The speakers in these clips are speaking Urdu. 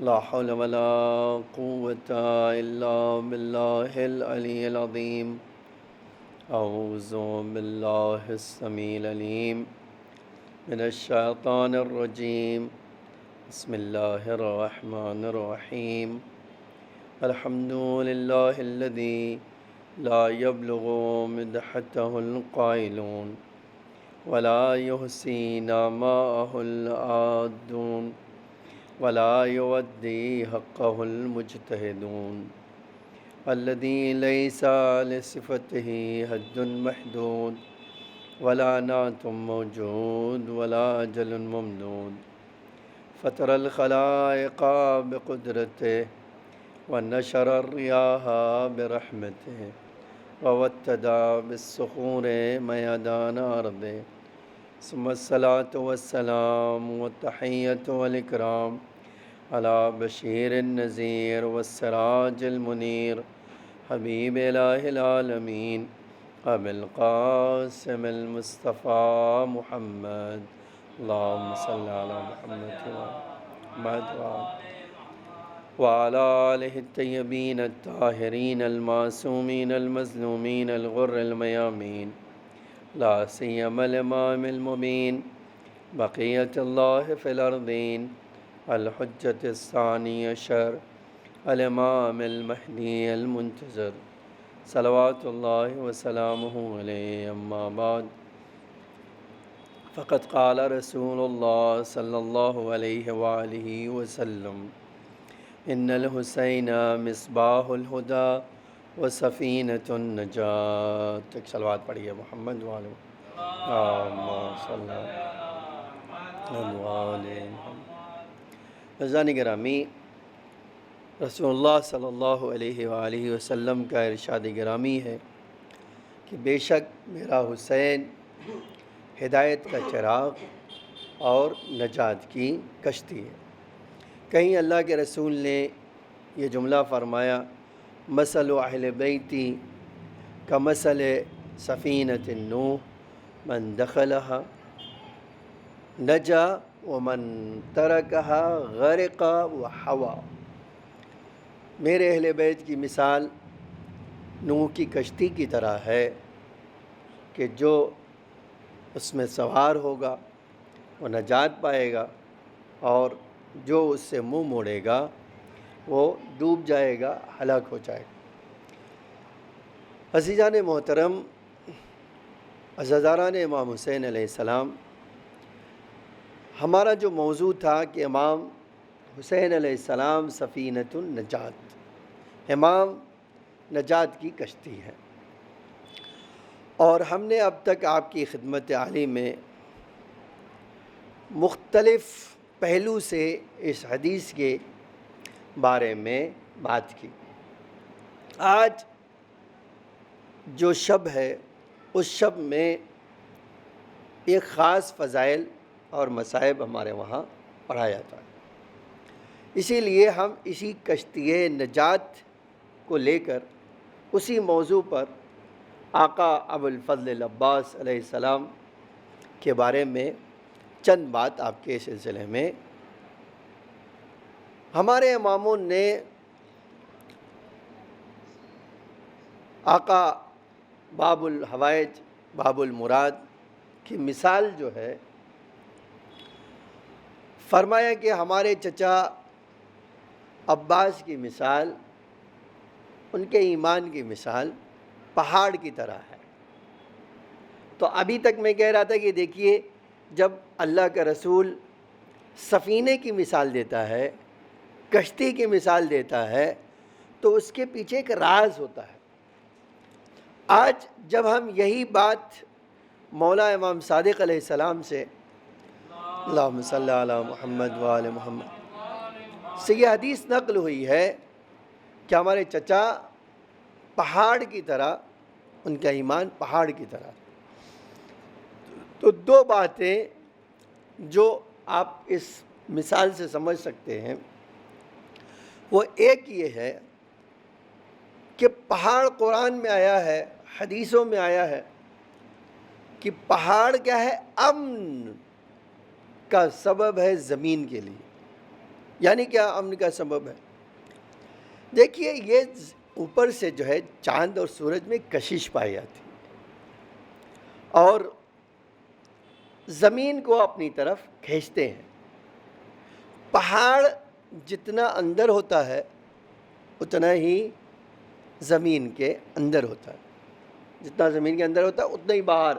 لا حول ولا قوة إلا بالله العلي العظيم. أعوذ بالله السميع العليم من الشيطان الرجيم. بسم الله الرحمن الرحيم. الحمد لله الذي لا يبلغ مدحته القائلون ولا يحصي نعماءه العادون ولا يودي حقه المجتهدون الذي ليس لصفته حد محدود ولا نعت موجود ولا أجل ممدود فطر الخلائق بقدرته ونشر الرياح برحمته ووتدى بالصخور ميدان أرضه ثم الصلاة والسلام والتحية والإكرام على بشير النذير والسراج المنير حبيب إله العالمين أبي القاسم المصطفى محمد. اللهم صل على محمد وعلى آله الطيبين الطاهرين المعصومين المظلومين الغر الميامين، لا سيما الإمام المبين بقية الله في الأرضين الحجة الثاني عشر الإمام المهدي المنتظر صلوات الله وسلامه عليه. أما بعد، فقد قال رسول الله صلى الله عليه وآله وسلم: إن الحسين مصباح الهدى وسفینۃ النجات. ایک صلوات پڑھیے محمد والے. اللہم صلی اللہ. عزیزان گرامی، رسول اللہ صلی اللہ علیہ وآلہ وسلم کا ارشاد گرامی ہے کہ بے شک میرا حسین ہدایت کا چراغ اور نجات کی کشتی ہے. کہیں اللہ کے رسول نے یہ جملہ فرمایا: مثل اہل بیتی کمثل سفینۃ نوح من دخلها نجا ومن ترکها غرق وحوا. میرے اہل بیت کی مثال نوح کی کشتی کی طرح ہے کہ جو اس میں سوار ہوگا وہ نجات پائے گا، اور جو اس سے منہ موڑے گا وہ ڈوب جائے گا، ہلاک ہو جائے گا. عزیزان محترم، عزاداران امام حسین علیہ السلام، ہمارا جو موضوع تھا کہ امام حسین علیہ السلام سفینۃ النجات، امام نجات کی کشتی ہے. اور ہم نے اب تک آپ کی خدمت عالی میں مختلف پہلو سے اس حدیث کے بارے میں بات کی. آج جو شب ہے اس شب میں ایک خاص فضائل اور مصائب ہمارے وہاں پڑھا جاتا ہے. اسی لیے ہم اسی کشتی نجات کو لے کر اسی موضوع پر آقا ابوالفضل العباس علیہ السلام کے بارے میں چند بات آپ کے سلسلے میں. ہمارے اماموں نے آقا باب الحوائج باب المراد کی مثال جو ہے فرمایا کہ ہمارے چچا عباس کی مثال، ان کے ایمان کی مثال پہاڑ کی طرح ہے. تو ابھی تک میں کہہ رہا تھا کہ دیکھیے، جب اللہ کا رسول سفینے کی مثال دیتا ہے، کشتی کی مثال دیتا ہے، تو اس کے پیچھے ایک راز ہوتا ہے. آج جب ہم یہی بات مولا امام صادق علیہ السلام سے، اللہم صلی علی محمد وآل محمد، سے یہ حدیث نقل ہوئی ہے کہ ہمارے چچا پہاڑ کی طرح، ان کا ایمان پہاڑ کی طرح. تو دو باتیں جو آپ اس مثال سے سمجھ سکتے ہیں، وہ ایک یہ ہے کہ پہاڑ قرآن میں آیا ہے، حدیثوں میں آیا ہے کہ پہاڑ کیا ہے؟ امن کا سبب ہے زمین کے لیے. یعنی کیا امن کا سبب ہے؟ دیکھیے یہ اوپر سے جو ہے چاند اور سورج میں کشش پائی جاتی اور زمین کو اپنی طرف کھینچتے ہیں. پہاڑ جتنا اندر ہوتا ہے اتنا ہی زمین کے اندر ہوتا ہے. جتنا زمین کے اندر ہوتا ہے اتنا ہی باہر.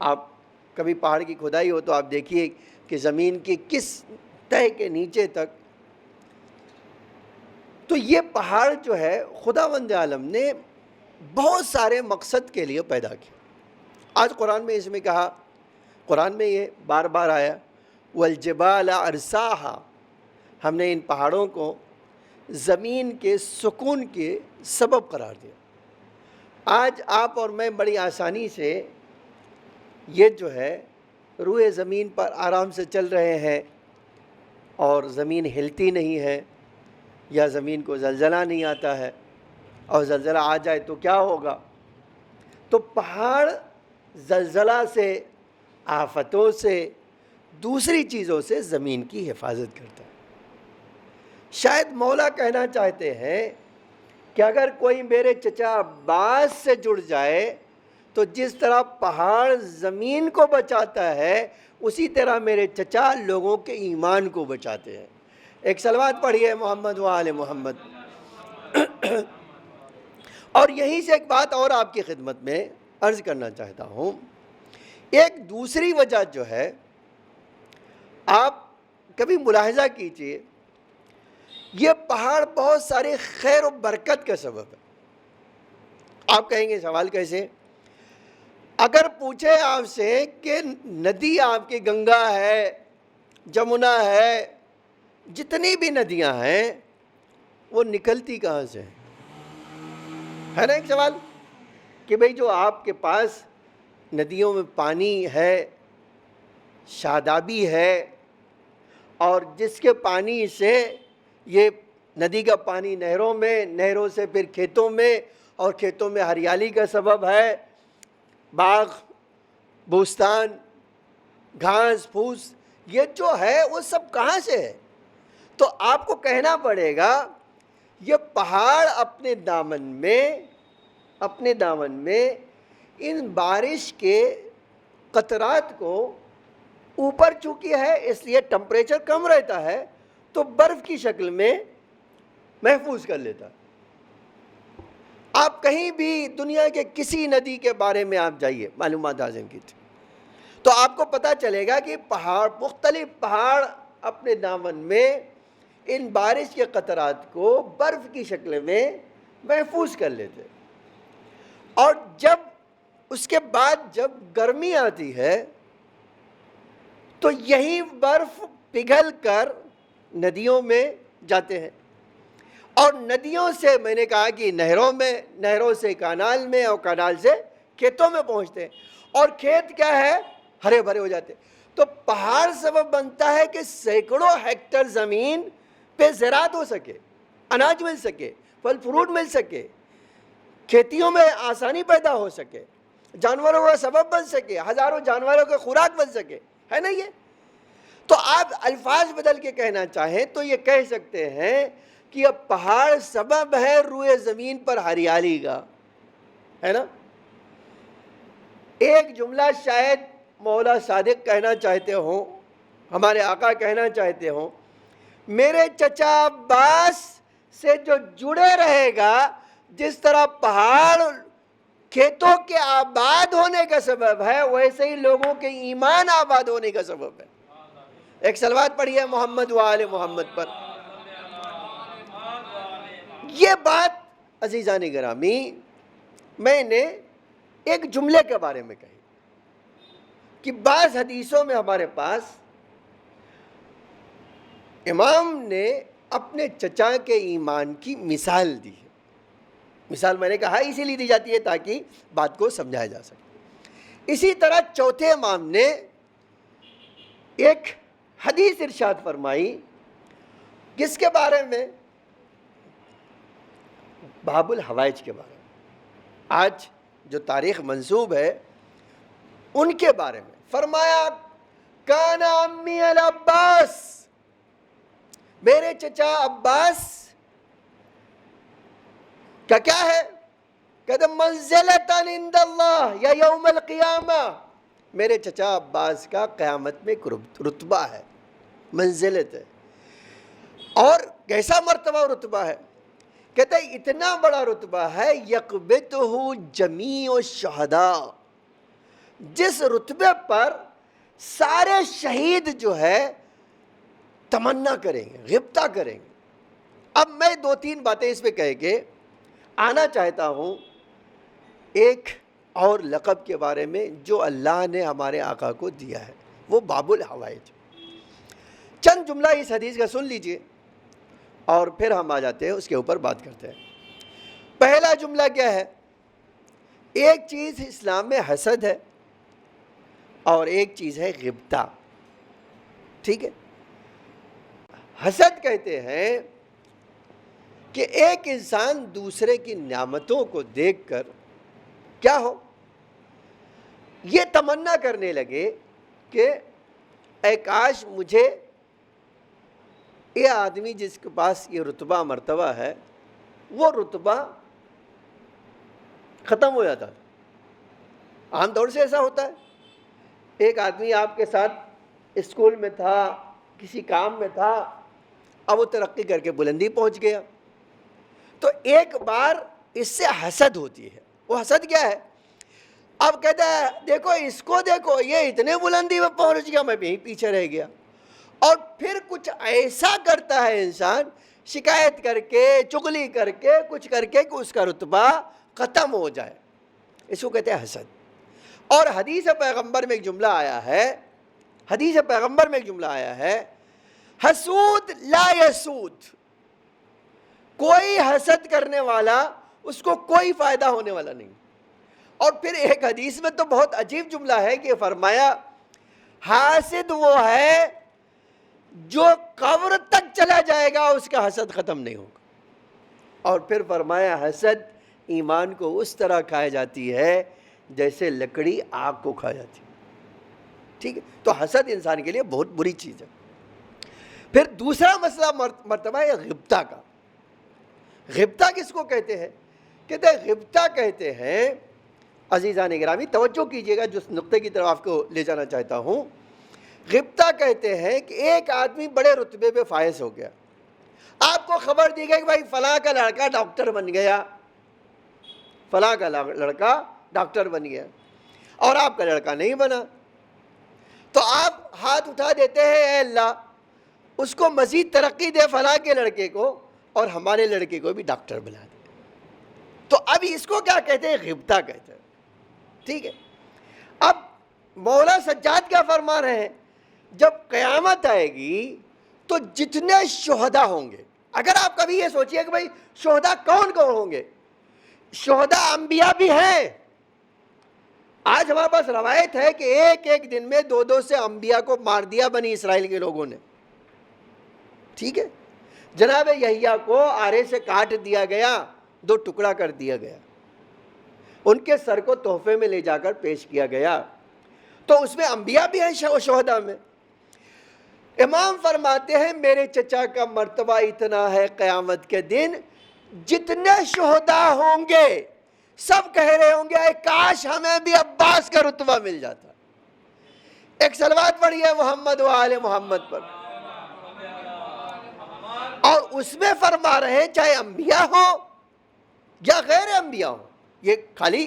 آپ کبھی پہاڑ کی کھدائی ہو تو آپ دیکھیے کہ زمین کی کس تہہ کے نیچے تک. تو یہ پہاڑ جو ہے خداوند عالم نے بہت سارے مقصد کے لیے پیدا کیا. آج قرآن میں اس میں کہا, قرآن میں یہ بار بار آیا, والجبال ارساہا, ہم نے ان پہاڑوں کو زمین کے سکون کے سبب قرار دیا. آج آپ اور میں بڑی آسانی سے یہ جو ہے روئے زمین پر آرام سے چل رہے ہیں اور زمین ہلتی نہیں ہے, یا زمین کو زلزلہ نہیں آتا ہے, اور زلزلہ آ جائے تو کیا ہوگا. تو پہاڑ زلزلہ سے, آفتوں سے, دوسری چیزوں سے زمین کی حفاظت کرتا ہے. شاید مولا کہنا چاہتے ہیں کہ اگر کوئی میرے چچا عباس سے جڑ جائے تو جس طرح پہاڑ زمین کو بچاتا ہے اسی طرح میرے چچا لوگوں کے ایمان کو بچاتے ہیں. ایک صلوات پڑھیے محمد و آل محمد. اور یہیں سے ایک بات اور آپ کی خدمت میں عرض کرنا چاہتا ہوں. ایک دوسری وجہ جو ہے, آپ کبھی ملاحظہ کیجئے, یہ پہاڑ بہت سارے خیر و برکت کا سبب ہے. آپ کہیں گے سوال کیسے؟ اگر پوچھے آپ سے کہ ندی آپ کی گنگا ہے, جمنا ہے, جتنی بھی ندیاں ہیں وہ نکلتی کہاں سے ہیں؟ ہے نا ایک سوال کہ بھئی جو آپ کے پاس ندیوں میں پانی ہے, شادابی ہے, اور جس کے پانی سے یہ ندی کا پانی نہروں میں, نہروں سے پھر کھیتوں میں, اور کھیتوں میں ہریالی کا سبب ہے, باغ بوستان, گھاس پھوس, یہ جو ہے وہ سب کہاں سے ہے؟ تو آپ کو کہنا پڑے گا یہ پہاڑ اپنے دامن میں ان بارش کے قطرات کو اوپر چونکہ ہے اس لیے ٹمپریچر کم رہتا ہے تو برف کی شکل میں محفوظ کر لیتا ہے. آپ کہیں بھی دنیا کے کسی ندی کے بارے میں آپ جائیے معلومات حاصل کیجیے تو آپ کو پتہ چلے گا کہ مختلف پہاڑ اپنے دامن میں ان بارش کے قطرات کو برف کی شکل میں محفوظ کر لیتے. اور جب اس کے بعد جب گرمی آتی ہے تو یہی برف پگھل کر ندیوں میں جاتے ہیں, اور ندیوں سے میں نے کہا کہ نہروں میں, نہروں سے کانال میں, اور کانال سے کھیتوں میں پہنچتے ہیں, اور کھیت کیا ہے ہرے بھرے ہو جاتے. تو پہاڑ سبب بنتا ہے کہ سینکڑوں ہیکٹر زمین پہ زراعت ہو سکے, اناج مل سکے, پھل فروٹ مل سکے, کھیتیوں میں آسانی پیدا ہو سکے, جانوروں کا سبب بن سکے, ہزاروں جانوروں کے خوراک بن سکے, ہے نا یہ. تو آپ الفاظ بدل کے کہنا چاہیں تو یہ کہہ سکتے ہیں کہ اب پہاڑ سبب ہے روئے زمین پر ہریالی کا, ہے نا. ایک جملہ شاید مولا صادق کہنا چاہتے ہوں, ہمارے آقا کہنا چاہتے ہوں, میرے چچا عباس سے جو جڑے رہے گا جس طرح پہاڑ کھیتوں کے آباد ہونے کا سبب ہے ویسے ہی لوگوں کے ایمان آباد ہونے کا سبب ہے. ایک صلوات پڑھیے محمد و آل محمد پر. یہ بات عزیزان گرامی میں نے ایک جملے کے بارے میں کہی کہ بعض حدیثوں میں ہمارے پاس امام نے اپنے چچا کے ایمان کی مثال دی ہے. مثال میں نے کہا اسی لیے دی جاتی ہے تاکہ بات کو سمجھایا جا سکے. اسی طرح چوتھے امام نے ایک حدیث ارشاد فرمائی کس کے بارے میں؟ باب الحوائج کے بارے میں. آج جو تاریخ منسوب ہے ان کے بارے میں فرمایا کان امی العباس, میرے چچا عباس کا کیا ہے؟ کہتے منزلتاً عند اللہ یا یوم القیامہ، میرے چچا عباس کا قیامت میں ایک رتبہ ہے، منزلت ہے. اور کیسا مرتبہ اور رتبہ ہے؟ کہتے ہیں اتنا بڑا رتبہ ہے، یقبتہ جمیع الشہداء، جس رتبے پر سارے شہید جو ہے تمنا کریں گے، غبطہ کریں گے. اب میں 2-3 باتیں اس پہ کہہ کے آنا چاہتا ہوں ایک اور لقب کے بارے میں جو اللہ نے ہمارے آقا کو دیا ہے، وہ باب الحوائج. چند جملہ اس حدیث کا سن لیجئے اور پھر ہم آ جاتے ہیں اس کے اوپر بات کرتے ہیں. پہلا جملہ کیا ہے؟ ایک چیز اسلام میں حسد ہے اور ایک چیز ہے غبطہ. ٹھیک ہے؟ حسد کہتے ہیں کہ ایک انسان دوسرے کی نعمتوں کو دیکھ کر کیا ہو، یہ تمنا کرنے لگے کہ اے کاش مجھے یہ آدمی جس کے پاس یہ رتبہ مرتبہ ہے وہ رتبہ ختم ہو جاتا. عام طور سے ایسا ہوتا ہے، ایک آدمی آپ کے ساتھ اسکول میں تھا، کسی کام میں تھا، اب وہ ترقی کر کے بلندی پہنچ گیا، تو ایک بار اس سے حسد ہوتی ہے. وہ حسد کیا ہے؟ اب کہتا ہے دیکھو اس کو، دیکھو یہ اتنے بلندی میں پہنچ گیا، میں یہیں پیچھے رہ گیا. اور پھر کچھ ایسا کرتا ہے انسان، شکایت کر کے، چغلی کر کے، کچھ کر کے کہ اس کا رتبہ ختم ہو جائے. اس کو کہتے ہیں حسد. اور حدیث پیغمبر میں ایک جملہ آیا ہے، حدیث پیغمبر میں ایک جملہ آیا ہے، حسود لا یسود، کوئی حسد کرنے والا اس کو کوئی فائدہ ہونے والا نہیں. اور پھر ایک حدیث میں تو بہت عجیب جملہ ہے کہ فرمایا حاسد وہ ہے جو قبر تک چلا جائے گا اس کا حسد ختم نہیں ہوگا. اور پھر فرمایا حسد ایمان کو اس طرح کھایا جاتی ہے جیسے لکڑی آگ کو کھا جاتی ہے. ٹھیک ہے؟ تو حسد انسان کے لیے بہت بری چیز ہے. پھر دوسرا مسئلہ مرتبہ ہے غبطہ کا. غبطہ کس کو کہتے ہیں؟ کہتے ہیں غبطہ کہتے ہیں، عزیزان گرامی توجہ کیجئے گا جس نقطے کی طرف آپ کو لے جانا چاہتا ہوں. غبطہ کہتے ہیں کہ ایک آدمی بڑے رتبے پہ فائز ہو گیا، آپ کو خبر دی گئی کہ بھائی فلاں کا لڑکا ڈاکٹر بن گیا، فلاں کا لڑکا ڈاکٹر بن گیا، اور آپ کا لڑکا نہیں بنا. تو آپ ہاتھ اٹھا دیتے ہیں اے اللہ اس کو مزید ترقی دے فلاں کے لڑکے کو، اور ہمارے لڑکے کو بھی ڈاکٹر بنا دے. تو اب اس کو کیا کہتے ہیں؟ غبطہ کہتے ہیں. ٹھیک ہے؟ اب مولا سجاد کیا فرما رہے ہیں؟ جب قیامت آئے گی تو جتنے شہداء ہوں گے، اگر آپ کبھی یہ سوچئے کہ بھائی شہداء کون کون ہوں گے، شہداء انبیاء بھی ہیں. آج ہمارے پاس روایت ہے کہ ایک ایک دن میں 2 سے انبیاء کو مار دیا بنی اسرائیل کے لوگوں نے. ٹھیک ہے؟ جناب یحییٰ کو آرے سے کاٹ دیا گیا، 2 ٹکڑا کر دیا گیا، ان کے سر کو تحفے میں لے جا کر پیش کیا گیا. تو اس میں انبیاء بھی ہیں شہداء میں. امام فرماتے ہیں میرے چچا کا مرتبہ اتنا ہے قیامت کے دن جتنے شہداء ہوں گے سب کہہ رہے ہوں گے اے کاش ہمیں بھی عباس کا رتبہ مل جاتا. ایک صلوات پڑھیے محمد و آل محمد پر. اور اس میں فرما رہے ہیں چاہے انبیاء ہوں یا غیر انبیاء ہوں، یہ خالی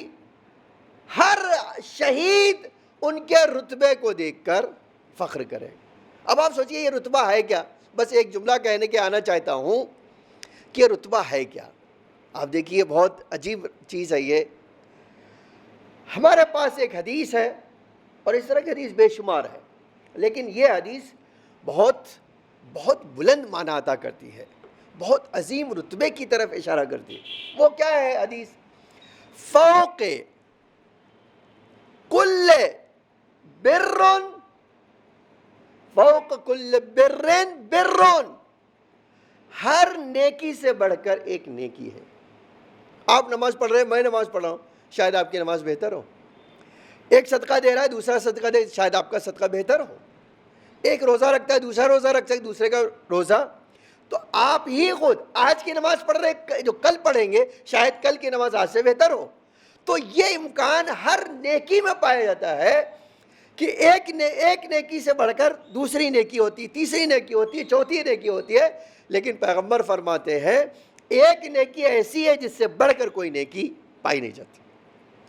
ہر شہید ان کے رتبے کو دیکھ کر فخر کرے. اب آپ سوچئے یہ رتبہ ہے کیا؟ بس ایک جملہ کہنے کے آنا چاہتا ہوں کہ یہ رتبہ ہے کیا. آپ دیکھیے بہت عجیب چیز ہے یہ. ہمارے پاس ایک حدیث ہے اور اس طرح کی حدیث بے شمار ہے، لیکن یہ حدیث بہت بہت بلند معنی عطا کرتی ہے، بہت عظیم رتبے کی طرف اشارہ کرتی ہے. وہ کیا ہے حدیث؟ فوق کل برن، فوق کل برن برن، ہر نیکی سے بڑھ کر ایک نیکی ہے. آپ نماز پڑھ رہے ہیں، میں نماز پڑھ رہا ہوں، شاید آپ کی نماز بہتر ہو. ایک صدقہ دے رہا ہے، دوسرا صدقہ دے، شاید آپ کا صدقہ بہتر ہو. ایک روزہ رکھتا ہے، دوسرا روزہ رکھتا ہے، دوسرے کا روزہ تو آپ ہی خود آج کی نماز پڑھ رہے جو کل پڑھیں گے شاید کل کی نماز آج سے بہتر ہو. تو یہ امکان ہر نیکی میں پایا جاتا ہے کہ ایک نیکی سے بڑھ کر دوسری نیکی ہوتی, تیسری نیکی ہوتی ہے, چوتھی نیکی ہوتی ہے. لیکن پیغمبر فرماتے ہیں ایک نیکی ایسی ہے جس سے بڑھ کر کوئی نیکی پائی نہیں جاتی.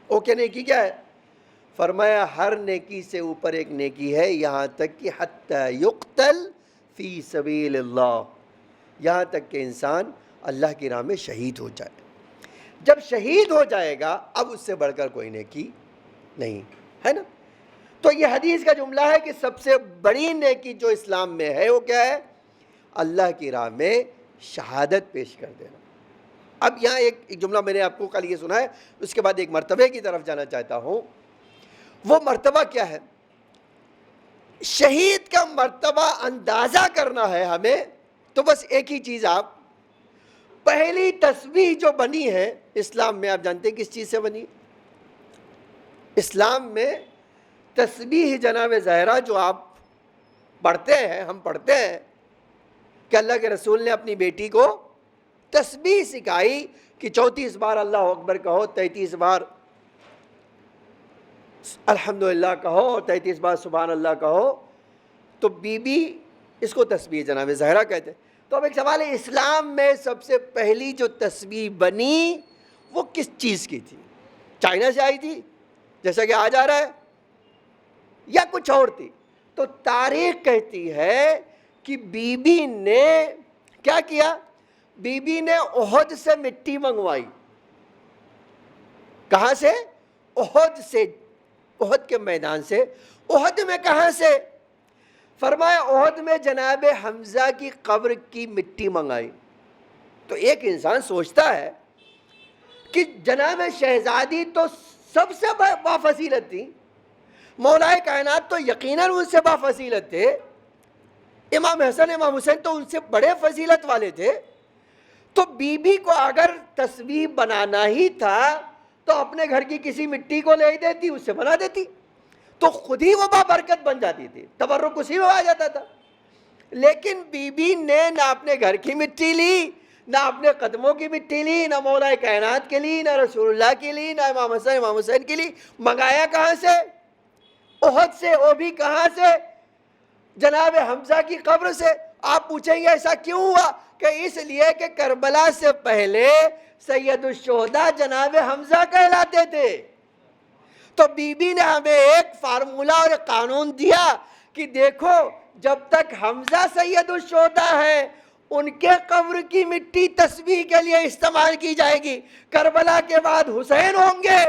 اوکے نیکی کیا ہے؟ فرمایا ہر نیکی سے اوپر ایک نیکی ہے, یہاں تک کہ حتی یقتل فی سبیل اللہ, یہاں تک کہ انسان اللہ کی راہ میں شہید ہو جائے. جب شہید ہو جائے گا اب اس سے بڑھ کر کوئی نیکی نہیں ہے نا. تو یہ حدیث کا جملہ ہے کہ سب سے بڑی نیکی جو اسلام میں ہے وہ کیا ہے؟ اللہ کی راہ میں شہادت پیش کر دینا. اب یہاں ایک جملہ میں نے آپ کو کل یہ سنا ہے, اس کے بعد ایک مرتبے کی طرف جانا چاہتا ہوں. وہ مرتبہ کیا ہے؟ شہید کا مرتبہ اندازہ کرنا ہے ہمیں تو بس ایک ہی چیز. آپ پہلی تسبیح جو بنی ہے اسلام میں, آپ جانتے ہیں کس چیز سے بنی؟ اسلام میں تسبیح جناب زہرا جو آپ پڑھتے ہیں, ہم پڑھتے ہیں کہ اللہ کے رسول نے اپنی بیٹی کو تسبیح سکھائی کہ 34 بار اللہ اکبر کہو, 33 بار الحمدللہ کہو اور 33 بار سبحان اللہ کہو. تو بی بی اس کو تسبیح جناب زہرا کہتے ہیں. تو اب ایک سوال ہے, اسلام میں سب سے پہلی جو تسبیح بنی وہ کس چیز کی تھی؟ چائنا سے آئی تھی جیسا کہ آج آ رہا ہے, یا کچھ اور تھی؟ تو تاریخ کہتی ہے کہ بی بی نے کیا کیا؟ بی بی نے احد سے مٹی منگوائی. کہاں سے؟ احد سے, احد کے میدان سے. احد میں کہاں سے؟ فرمایا احد میں جناب حمزہ کی قبر کی مٹی منگائی. تو ایک انسان سوچتا ہے کہ جناب شہزادی تو سب سے بافضیلت تھی, مولا کائنات تو یقیناً ان سے بافضیلت تھے, امام حسن امام حسین تو ان سے بڑے فضیلت والے تھے. تو بی بی کو اگر تسبیح بنانا ہی تھا تو اپنے گھر کی کسی مٹی کو لے دیتی, اس سے بنا دیتی, تو خود ہی وہ بابرکت بن جاتی تھی, تبرک اسی میں آ جاتا تھا. لیکن بی بی نے نہ اپنے گھر کی مٹی لی, نہ اپنے قدموں کی مٹی لی, نہ مولا کائنات کے لی, نہ رسول اللہ کے لی, نہ امام حسن امام حسین کے لی. منگایا کہاں سے؟ احد سے. وہ بھی کہاں سے؟ جناب حمزہ کی قبر سے. آپ پوچھیں گے ایسا کیوں ہوا؟ کہ اس لیے کہ کربلا سے پہلے سید الشہداء جناب حمزہ کہلاتے تھے. تو بی بی نے ہمیں ایک فارمولا اور ایک قانون دیا کہ دیکھو جب تک حمزہ سید الشہداء ہے ان کے قبر کی مٹی تسبیح کے لیے استعمال کی جائے گی. کربلا کے بعد حسین ہوں گے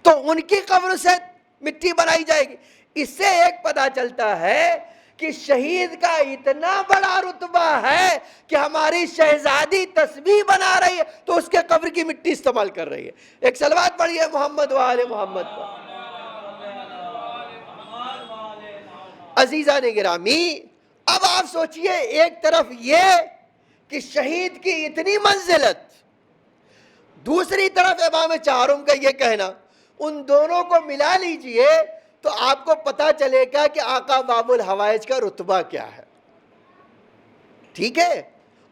تو ان کی قبر سے مٹی بنائی جائے گی. اس سے ایک پتہ چلتا ہے کہ شہید کا اتنا بڑا رتبہ ہے کہ ہماری شہزادی تسبیح بنا رہی ہے تو اس کے قبر کی مٹی استعمال کر رہی ہے. ایک صلوات پڑھیے محمد و آل محمد پر. عزیزان گرامی, اب آپ سوچئے ایک طرف یہ کہ شہید کی اتنی منزلت, دوسری طرف امام چہارم کا یہ کہنا, ان دونوں کو ملا لیجئے تو آپ کو پتا چلے گا کہ آقا باب الحوائج کا رتبہ کیا ہے. ٹھیک ہے؟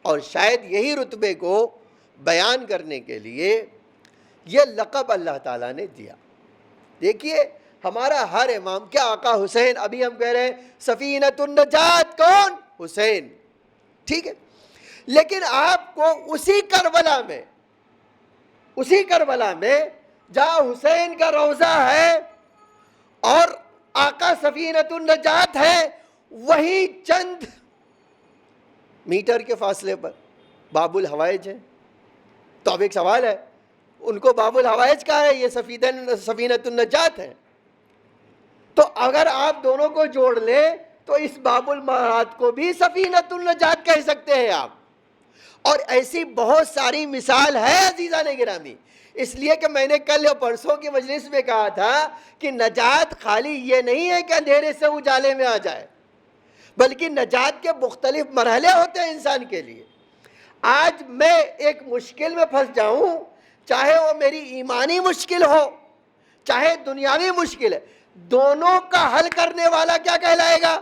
اور شاید یہی رتبے کو بیان کرنے کے لیے یہ لقب اللہ تعالیٰ نے دیا. دیکھیے ہمارا ہر امام کیا آقا حسین, ابھی ہم کہہ رہے ہیں سفینۃ النجات کون؟ حسین. ٹھیک ہے, لیکن آپ کو اسی کربلا میں جہاں حسین کا روضہ ہے اور آقا سفینۃ النجات ہے, وہی چند میٹر کے فاصلے پر باب الحوائج ہے. تو اب ایک سوال ہے, ان کو باب الحوائج کہا ہے, یہ سفینۃ النجات ہے. تو اگر آپ دونوں کو جوڑ لیں تو اس باب المعاد کو بھی سفینۃ النجات کہہ سکتے ہیں آپ. اور ایسی بہت ساری مثال ہے عزیزان گرامی. اس لیے کہ میں نے کل یا پرسوں کی مجلس میں کہا تھا کہ نجات خالی یہ نہیں ہے کہ اندھیرے سے اجالے میں آ جائے, بلکہ نجات کے مختلف مرحلے ہوتے ہیں انسان کے لیے. آج میں ایک مشکل میں پھنس جاؤں, چاہے وہ میری ایمانی مشکل ہو چاہے دنیاوی مشکل ہے, دونوں کا حل کرنے والا کیا کہلائے گا؟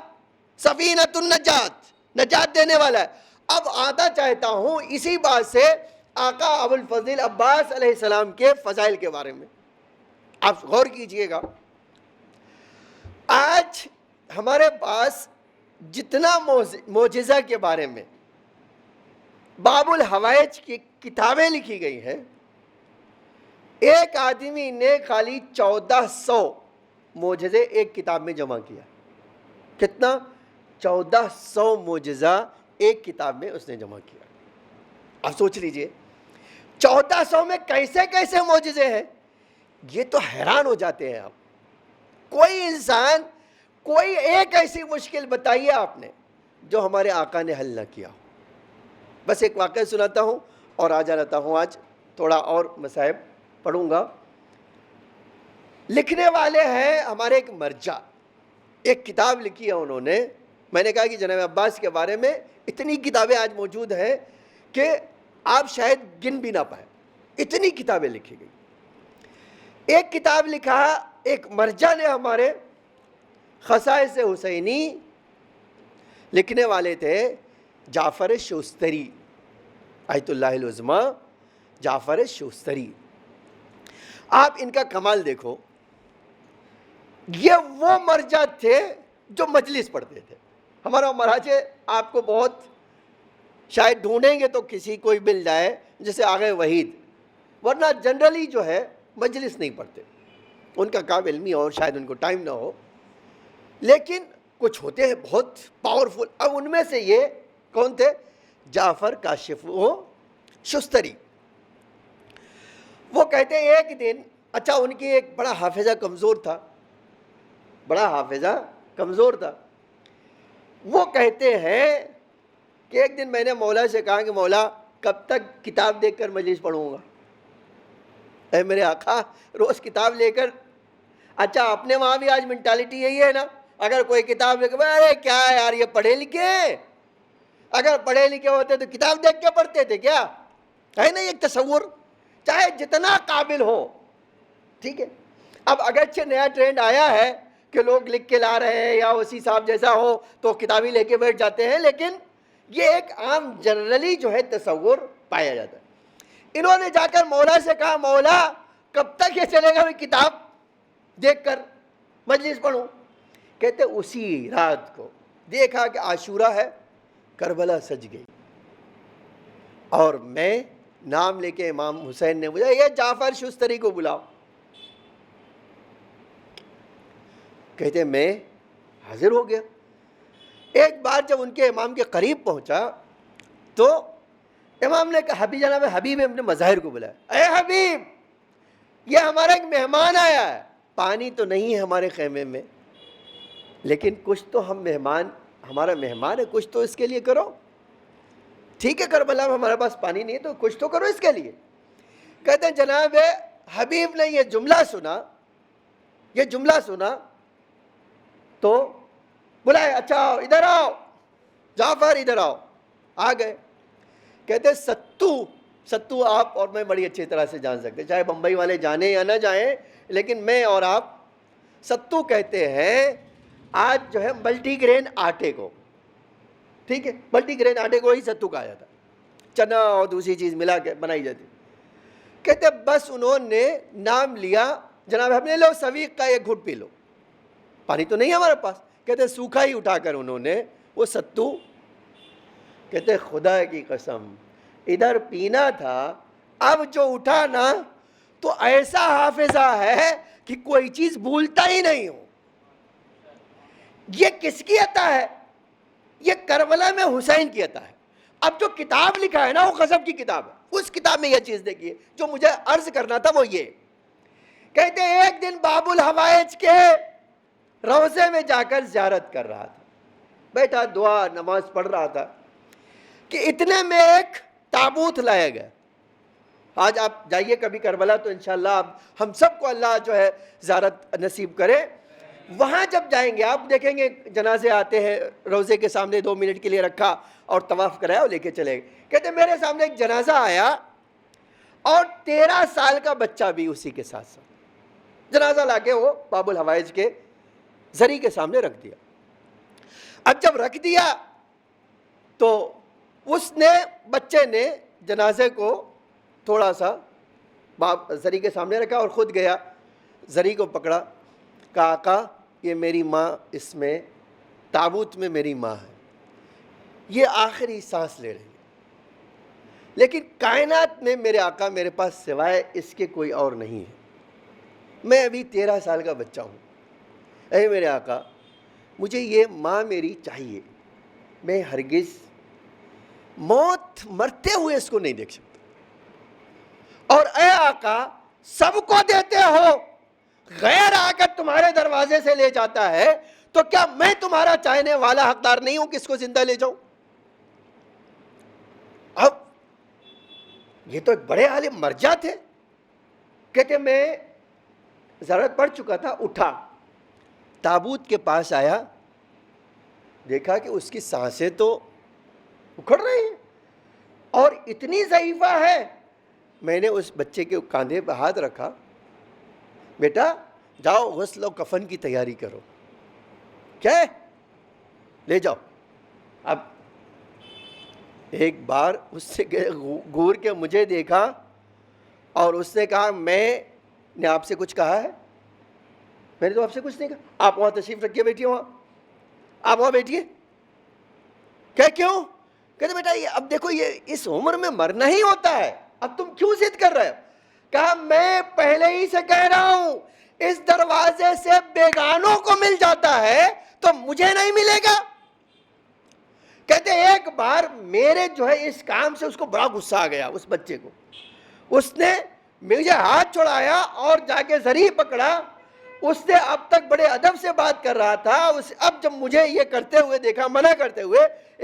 سفینۃ النجات. نجات دینے والا ہے۔ اب آتا چاہتا ہوں اسی بات سے آقا ابوالفضل عباس علیہ السلام کے فضائل کے بارے میں۔ آپ غور کیجئے گا، آج ہمارے پاس جتنا معجزہ کے بارے میں باب الحوائج کی کتابیں لکھی گئی ہیں، ایک آدمی نے خالی 1400 معجزے ایک کتاب میں جمع کیا۔ کتنا؟ 1400 معجزہ ایک کتاب میں اس نے جمع کیا۔ اب سوچ لیجئے 1400 میں کیسے کیسے معجزے ہیں، یہ تو حیران ہو جاتے ہیں آپ۔ کوئی انسان کوئی ایک ایسی مشکل بتائیے آپ نے جو ہمارے آقا نے حل نہ کیا ہو۔ بس ایک واقعہ سناتا ہوں اور آ جاتا ہوں، آج تھوڑا اور مصائب پڑھوں گا۔ لکھنے والے ہیں ہمارے ایک مرجع، ایک کتاب لکھی ہے انہوں نے۔ میں نے کہا کہ جناب عباس کے بارے میں اتنی کتابیں آج موجود ہیں کہ آپ شاید گن بھی نہ پائیں، اتنی کتابیں لکھی گئی۔ ایک کتاب لکھا ایک مرجع نے ہمارے، خصائص حسینی، لکھنے والے تھے جعفر شوستری، آیت اللہ العظمیٰ جعفر شوستری۔ آپ ان کا کمال دیکھو، یہ وہ مرجع تھے جو مجلس پڑھتے تھے۔ ہمارا مراجع آپ کو بہت شاید ڈھونڈیں گے تو کسی کوئی مل جائے جیسے آغا وحید، ورنہ جنرلی جو ہے مجلس نہیں پڑھتے، ان کا کام علمی اور شاید ان کو ٹائم نہ ہو، لیکن کچھ ہوتے ہیں بہت پاورفل۔ اب ان میں سے یہ کون تھے؟ جعفر کاشف شستری۔ وہ کہتے ہیں ایک دن، اچھا ان کی ایک بڑا حافظہ کمزور تھا، بڑا حافظہ کمزور تھا۔ وہ کہتے ہیں کہ ایک دن میں نے مولا سے کہا کہ مولا کب تک کتاب دیکھ کر مجلس پڑھوں گا؟ اے میرے آقا روز کتاب لے کر، اچھا اپنے وہاں بھی آج مینٹالٹی یہی ہے نا، اگر کوئی کتاب لے کر ارے کیا ہے یار یہ پڑھے لکھے ہیں، اگر پڑھے لکھے ہوتے تو کتاب دیکھ کے پڑھتے تھے کیا؟ ہے نا ایک تصور، چاہے جتنا قابل ہو، ٹھیک ہے۔ اب اگرچہ نیا ٹرینڈ آیا ہے کہ لوگ لکھ کے لا رہے ہیں یا اسی صاحب جیسا ہو تو کتابی لے کے بیٹھ جاتے ہیں، لیکن یہ ایک عام جنرلی جو ہے تصور پایا جاتا ہے۔ انہوں نے جا کر مولا سے کہا مولا کب تک یہ چلے گا میں کتاب دیکھ کر مجلس پڑھوں؟ کہتے اسی رات کو دیکھا کہ عاشورہ ہے، کربلا سج گئی، اور میں نام لے کے امام حسین نے مجھے یہ جعفر شستری کو بلاؤ۔ کہتے میں حاضر ہو گیا۔ ایک بار جب ان کے امام کے قریب پہنچا تو امام نے کہا جناب حبیب اپنے مظاہر کو بلایا، اے حبیب یہ ہمارا ایک مہمان آیا ہے، پانی تو نہیں ہے ہمارے خیمے میں، لیکن کچھ تو ہم مہمان، ہمارا مہمان ہے، کچھ تو اس کے لیے کرو۔ ٹھیک ہے کربلا میں ہمارے پاس پانی نہیں ہے تو کچھ تو کرو اس کے لیے۔ کہتے ہیں جناب حبیب نے یہ جملہ سنا تو بلائے، اچھا ادھر آؤ جعفر ادھر آؤ، آ گئے۔ کہتے ستو آپ اور میں بڑی اچھی طرح سے جان سکتے، چاہے بمبئی والے جانیں یا نہ جائیں، لیکن میں اور آپ ستو کہتے ہیں آج جو ہے ملٹی گرین آٹے کو، ٹھیک ہے، ملٹی گرین آٹے کو ہی ستو کہا جاتا، چنا اور دوسری چیز ملا کے بنائی جاتی۔ کہتے بس انہوں نے نام لیا، جناب ہم نے لو سویق کا ایک گھٹ پی لو، پانی تو نہیں ہمارے پاس۔ کہتے سوکھا ہی اٹھا کر انہوں نے وہ ستو، کہتے خدا کی قسم ادھر پینا تھا، اب جو اٹھا نا تو ایسا حافظہ ہے کہ کوئی چیز بھولتا ہی نہیں ہو۔ یہ کس کی عطا ہے؟ یہ کربلا میں حسین کی عطا ہے۔ اب جو کتاب لکھا ہے نا وہ غضب کی کتاب ہے، اس کتاب میں یہ چیز دیکھیے جو مجھے عرض کرنا تھا وہ یہ۔ کہتے ہیں ایک دن باب الحوائج کے روضے میں جا کر زیارت کر رہا تھا، بیٹھا دعا نماز پڑھ رہا تھا کہ اتنے میں ایک تابوت لایا گیا۔ آج آپ جائیے کبھی کربلا تو انشاءاللہ ہم سب کو اللہ جو ہے زیارت نصیب کرے۔ وہاں جب جائیں گے آپ دیکھیں گے جنازے آتے ہیں، روزے کے سامنے 2 منٹ کے لیے رکھا اور طواف کرایا اور لے کے چلے گئے۔ کہتے میرے سامنے ایک جنازہ آیا اور 13 سال کا بچہ بھی اسی کے ساتھ جنازہ لا کے وہ باب الحوائج کے زری کے سامنے رکھ دیا۔ اب جب رکھ دیا تو اس نے بچے نے جنازے کو تھوڑا سا باپ زری کے سامنے رکھا اور خود گیا, زری کو پکڑا, کہا آقا یہ میری ماں اس میں تابوت میں میری ماں ہے, یہ آخری سانس لے رہی ہے, لیکن کائنات میں میرے آقا میرے پاس سوائے اس کے کوئی اور نہیں ہے, میں ابھی 13 سال کا بچہ ہوں, اے میرے آقا مجھے یہ ماں میری چاہیے, میں ہرگز موت مرتے ہوئے اس کو نہیں دیکھ سکتا, اور اے آقا سب کو دیتے ہو, غیر آ کر تمہارے دروازے سے لے جاتا ہے, تو کیا میں تمہارا چاہنے والا حقدار نہیں ہوں کہ اس کو زندہ لے جاؤں؟ اب یہ تو ایک بڑے عالم مرجع تھے, کہتے میں ضرورت پڑ چکا تھا, اٹھا تابوت کے پاس آیا, دیکھا کہ اس کی سانسیں تو اکھڑ رہی ہیں اور اتنی ضعیفہ ہے. میں نے اس بچے کے کاندھے پہ ہاتھ رکھا, بیٹا جاؤ غسل و کفن کی تیاری کرو, کیا ہے لے جاؤ. اب ایک بار اس سے گور کے مجھے دیکھا اور اس نے کہا میں نے آپ سے کچھ کہا ہے؟ میں نے تو آپ سے کچھ نہیں کہا, آپ وہاں تشریف رکھیے, بیٹھیے وہاں, آپ وہاں بیٹھیے. کہ کیوں؟ کہتے بیٹا یہ اب دیکھو یہ اس عمر میں مرنا ہی ہوتا ہے, اب تم کیوں ضد کر رہے ہو؟ کہا میں پہلے ہی سے کہہ رہا ہوں اس دروازے سے بیگانوں کو مل جاتا ہے تو مجھے نہیں ملے گا. کہتے ایک بار میرے جو ہے اس کام سے اس کو بڑا غصہ آ گیا, اس بچے کو, اس نے مجھے ہاتھ چھڑایا اور جا کے زری پکڑا. اس نے اب تک بڑے ادب سے بات کر رہا تھا, اب جب مجھے یہ کرتے ہوئے دیکھا, منع کرتے ہوئے,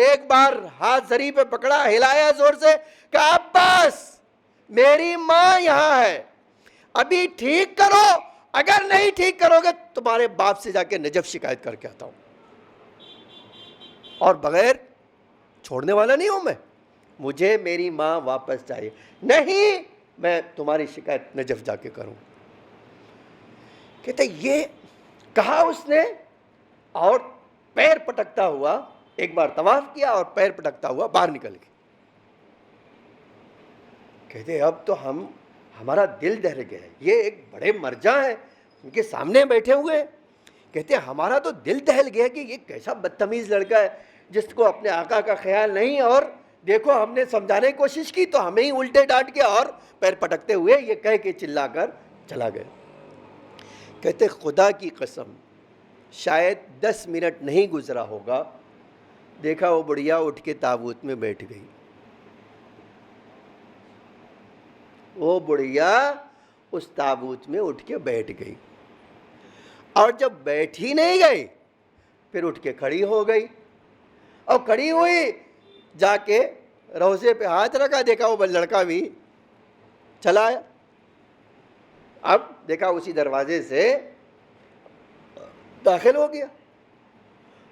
ایک بار ہاتھ زری پہ پکڑا, ہلایا زور سے, کہا عباس میری ماں یہاں ہے, ابھی ٹھیک کرو, اگر نہیں ٹھیک کرو گے تمہارے باپ سے جا کے نجف شکایت کر کے آتا ہوں, اور بغیر چھوڑنے والا نہیں ہوں میں, مجھے میری ماں واپس چاہیے. نہیں میں تمہاری شکایت نجف جا کے کروں. کہتے یہ کہا اس نے, اور پیر پٹکتا ہوا ایک بار طواف کیا اور پیر پٹکتا ہوا باہر نکل گیا. کہتے اب تو ہمارا دل دہل گیا ہے, یہ ایک بڑے مرجع ہیں, ان کے سامنے بیٹھے ہوئے. کہتے ہمارا تو دل دہل گیا کہ یہ کیسا بدتمیز لڑکا ہے جس کو اپنے آقا کا خیال نہیں, اور دیکھو ہم نے سمجھانے کی کوشش کی تو ہمیں ہی الٹے ڈانٹ کے اور پیر پٹکتے ہوئے یہ کہہ کے چلا کر چلا گیا. کہتے خدا کی قسم شاید 10 منٹ نہیں گزرا ہوگا, دیکھا وہ بڑھیا اٹھ کے تابوت میں بیٹھ گئی. وہ بڑھیا اس تابوت میں اٹھ کے بیٹھ گئی, اور جب بیٹھ ہی نہیں گئی پھر اٹھ کے کھڑی ہو گئی, اور کھڑی ہوئی جا کے روزے پہ ہاتھ رکھا, دیکھا وہ لڑکا بھی چلا آیا. اب دیکھا اسی دروازے سے داخل ہو گیا,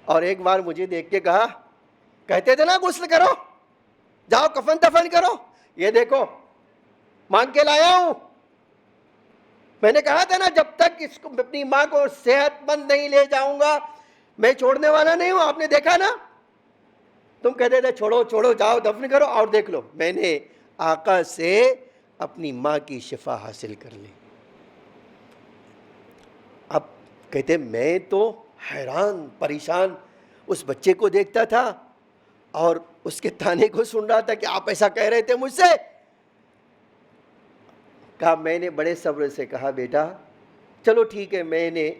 اور ایک بار مجھے دیکھ کے کہا, کہتے تھے نا غسل کرو, جاؤ کفن دفن کرو, یہ دیکھو مانگ کے لایا ہوں. میں نے کہا تھا نا جب تک اس کو اپنی ماں کو صحت مند نہیں لے جاؤں گا میں چھوڑنے والا نہیں ہوں. آپ نے دیکھا نا, تم کہتے تھے چھوڑو چھوڑو جاؤ دفن کرو, اور دیکھ لو میں نے آقا سے اپنی ماں کی شفا حاصل کر لی. اب کہتے میں تو حیران پریشان اس بچے کو دیکھتا تھا اور اس کے تانے کو سن رہا تھا کہ آپ ایسا کہہ رہے تھے مجھ سے. کہا میں نے بڑے صبر سے کہا بیٹا چلو ٹھیک ہے,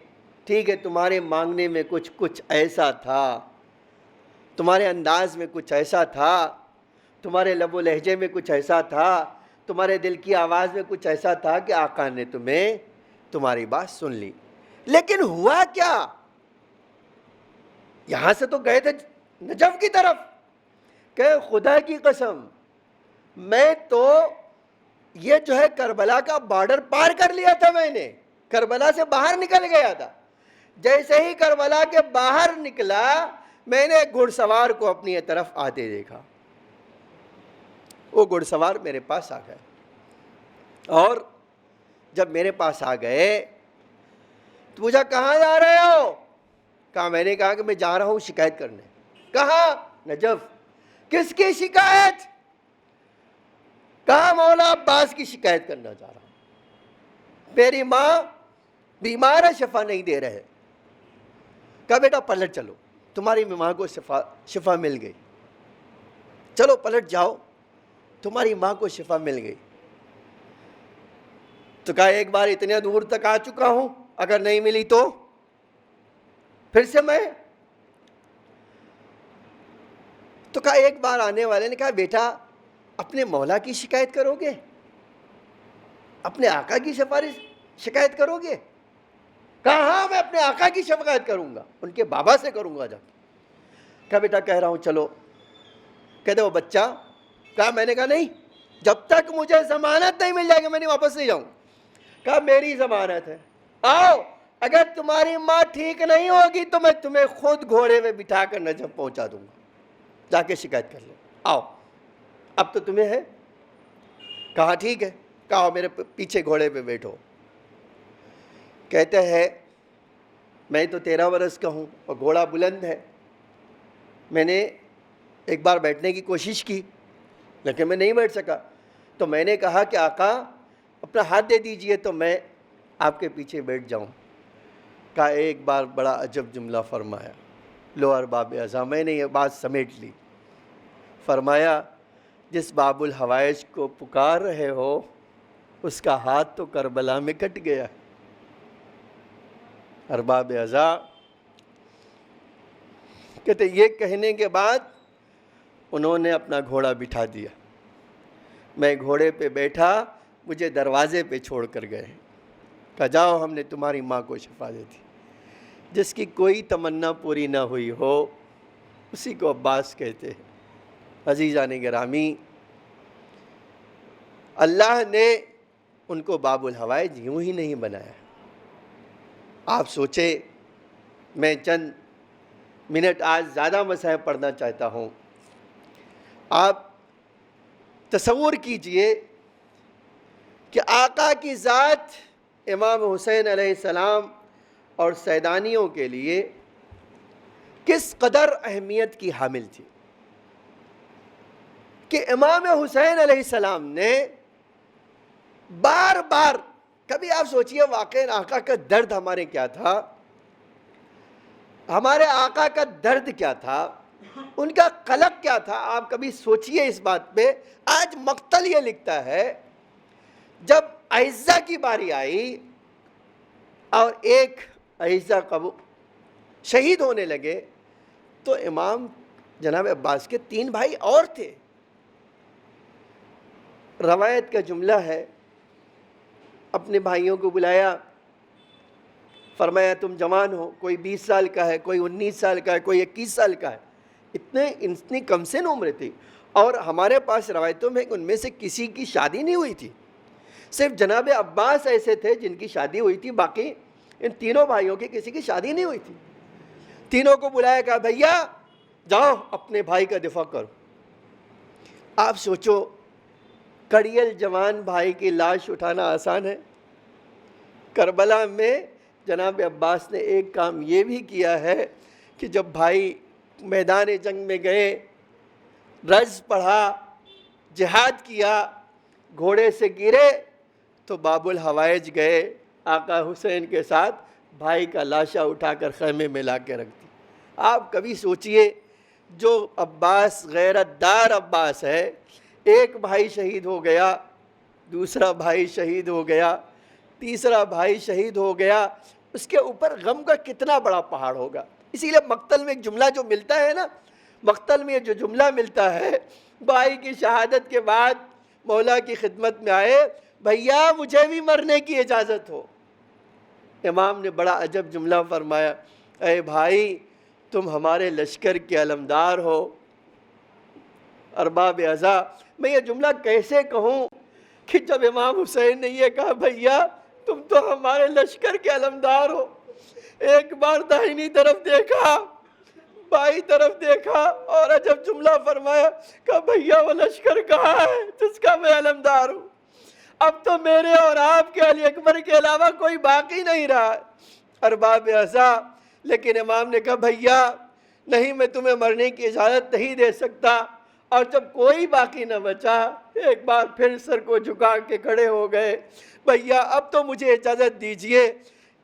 ٹھیک ہے تمہارے مانگنے میں کچھ ایسا تھا, تمہارے انداز میں کچھ ایسا تھا, تمہارے لب و لہجے میں کچھ ایسا تھا, تمہارے دل کی آواز میں کچھ ایسا تھا کہ آقا نے تمہاری بات سن لی. لیکن ہوا کیا, یہاں سے تو گئے تھے نجف کی طرف, کہ خدا کی قسم میں تو یہ جو ہے کربلا کا بارڈر پار کر لیا تھا, میں نے کربلا سے باہر نکل گیا تھا. جیسے ہی کربلا کے باہر نکلا میں نے گھڑ سوار کو اپنی طرف آتے دیکھا. وہ گھڑ سوار میرے پاس آ گئے, اور جب میرے پاس آ گئے تو پوچھا کہاں جا رہے ہو؟ کہا میں نے کہا کہ میں جا رہا ہوں شکایت کرنے. کہاں؟ نجف. کس کی شکایت؟ کہا مولا عباس کی شکایت کرنا چاہ رہا ہوں، میری ماں بیمار ہے، شفا نہیں دے رہے۔ کہا بیٹا پلٹ چلو، تمہاری ماں کو شفا مل گئی، چلو پلٹ جاؤ، تمہاری ماں کو شفا مل گئی۔ تو کہا ایک بار اتنے دور تک آ چکا ہوں، اگر نہیں ملی تو پھر سے میں۔ تو کہا ایک بار آنے والے نے کہا بیٹا اپنے مولا کی شکایت کرو گے، اپنے آقا کی شکایت کرو گے؟ کہا ہاں میں اپنے آقا کی شکایت کروں گا، ان کے بابا سے کروں گا جا کے۔ کہا بیٹا کہہ رہا ہوں چلو۔ کہتے وہ بچہ؟ کہا میں نے کہا نہیں، جب تک مجھے ضمانت نہیں مل جائے گی میں نہیں واپس نہیں جاؤں۔ کہا میری ضمانت ہے، آؤ، اگر تمہاری ماں ٹھیک نہیں ہوگی تو میں تمہیں خود گھوڑے میں بٹھا کر نجف پہنچا دوں گا، جا کے شکایت کر لیں، آؤ اب تو تمہیں ہے۔ کہا ٹھیک ہے، کہا میرے پیچھے گھوڑے پہ بیٹھو۔ کہتے ہیں میں تو 13 برس کا ہوں اور گھوڑا بلند ہے، میں نے ایک بار بیٹھنے کی کوشش کی لیکن میں نہیں بیٹھ سکا، تو میں نے کہا کہ آقا اپنا ہاتھ دے دیجئے تو میں آپ کے پیچھے بیٹھ جاؤں۔ کہا ایک بار بڑا عجب جملہ فرمایا، لو ارباب اعضاء، میں نے یہ بات سمیٹ لی۔ فرمایا جس باب الحوائج کو پکار رہے ہو اس کا ہاتھ تو کربلا میں کٹ گیا۔ ارباب اعضاء کہتے یہ کہنے کے بعد انہوں نے اپنا گھوڑا بٹھا دیا، میں گھوڑے پہ بیٹھا، مجھے دروازے پہ چھوڑ کر گئے۔ کہا جاؤ ہم نے تمہاری ماں کو شفا دے دی۔ جس کی کوئی تمنا پوری نہ ہوئی ہو اسی کو عباس کہتے ہیں۔ عزیزان گرامی، اللہ نے ان کو باب الحوائج یوں ہی نہیں بنایا۔ آپ سوچیں، میں چند منٹ آج زیادہ مسائل پڑھنا چاہتا ہوں۔ آپ تصور کیجئے کہ آقا کی ذات امام حسین علیہ السلام اور سیدانیوں کے لیے کس قدر اہمیت کی حامل تھی کہ امام حسین علیہ السلام نے بار بار، کبھی آپ سوچئے واقعی آقا کا درد ہمارے کیا تھا، ہمارے آقا کا درد کیا تھا، ان کا قلق کیا تھا، آپ کبھی سوچئے اس بات پہ۔ آج مقتل یہ لکھتا ہے جب اعزہ کی باری آئی اور ایک اعزہ شہید ہونے لگے تو امام جناب عباس کے 3 بھائی اور تھے۔ روایت کا جملہ ہے، اپنے بھائیوں کو بلایا، فرمایا تم جوان ہو، کوئی 20 سال کا ہے، کوئی 19 سال کا ہے، کوئی 21 سال کا ہے، اتنی کم سن عمر تھی۔ اور ہمارے پاس روایتوں میں ان میں سے کسی کی شادی نہیں ہوئی تھی، صرف جناب عباس ایسے تھے جن کی شادی ہوئی تھی، باقی ان تینوں بھائیوں کی کسی کی شادی نہیں ہوئی تھی۔ تینوں کو بلایا، کہا بھیا جاؤ اپنے بھائی کا دفاع کرو۔ آپ سوچو، کڑیل جوان بھائی کی لاش اٹھانا آسان ہے؟ کربلا میں جناب عباس نے ایک کام یہ بھی کیا ہے کہ جب بھائی میدان جنگ میں گئے، رز پڑھا، جہاد کیا، گھوڑے سے گرے تو باب الحوائج گئے، آقا حسین کے ساتھ بھائی کا لاشا اٹھا کر خیمے میں لا کے رکھ دی۔ آپ کبھی سوچئے، جو عباس غیرت دار عباس ہے، ایک بھائی شہید ہو گیا، دوسرا بھائی شہید ہو گیا، تیسرا بھائی شہید ہو گیا، اس کے اوپر غم کا کتنا بڑا پہاڑ ہوگا۔ اسی لیے مقتل میں ایک جملہ جو ملتا ہے نا، مقتل میں جو جملہ ملتا ہے، بھائی کی شہادت کے بعد مولا کی خدمت میں آئے، بھیا مجھے بھی مرنے کی اجازت ہو۔ امام نے بڑا عجب جملہ فرمایا، اے بھائی تم ہمارے لشکر کے علمدار ہو۔ ارباب اعضاء، میں یہ جملہ کیسے کہوں کہ جب امام حسین نے یہ کہا بھیا تم تو ہمارے لشکر کے علمدار ہو، ایک بار داہنی طرف دیکھا، بائیں طرف دیکھا اور عجب جملہ فرمایا کہ بھیا وہ لشکر کہاں ہے جس کا میں علمدار ہوں؟ اب تو میرے اور آپ کے علی اکبر کے علاوہ کوئی باقی نہیں رہا۔ ارباب اعضاء، لیکن امام نے کہا بھیا نہیں، میں تمہیں مرنے کی اجازت نہیں دے سکتا، اور جب کوئی باقی نہ بچا ایک بار پھر سر کو جھکا کے کھڑے ہو گئے، بھیا اب تو مجھے اجازت دیجئے۔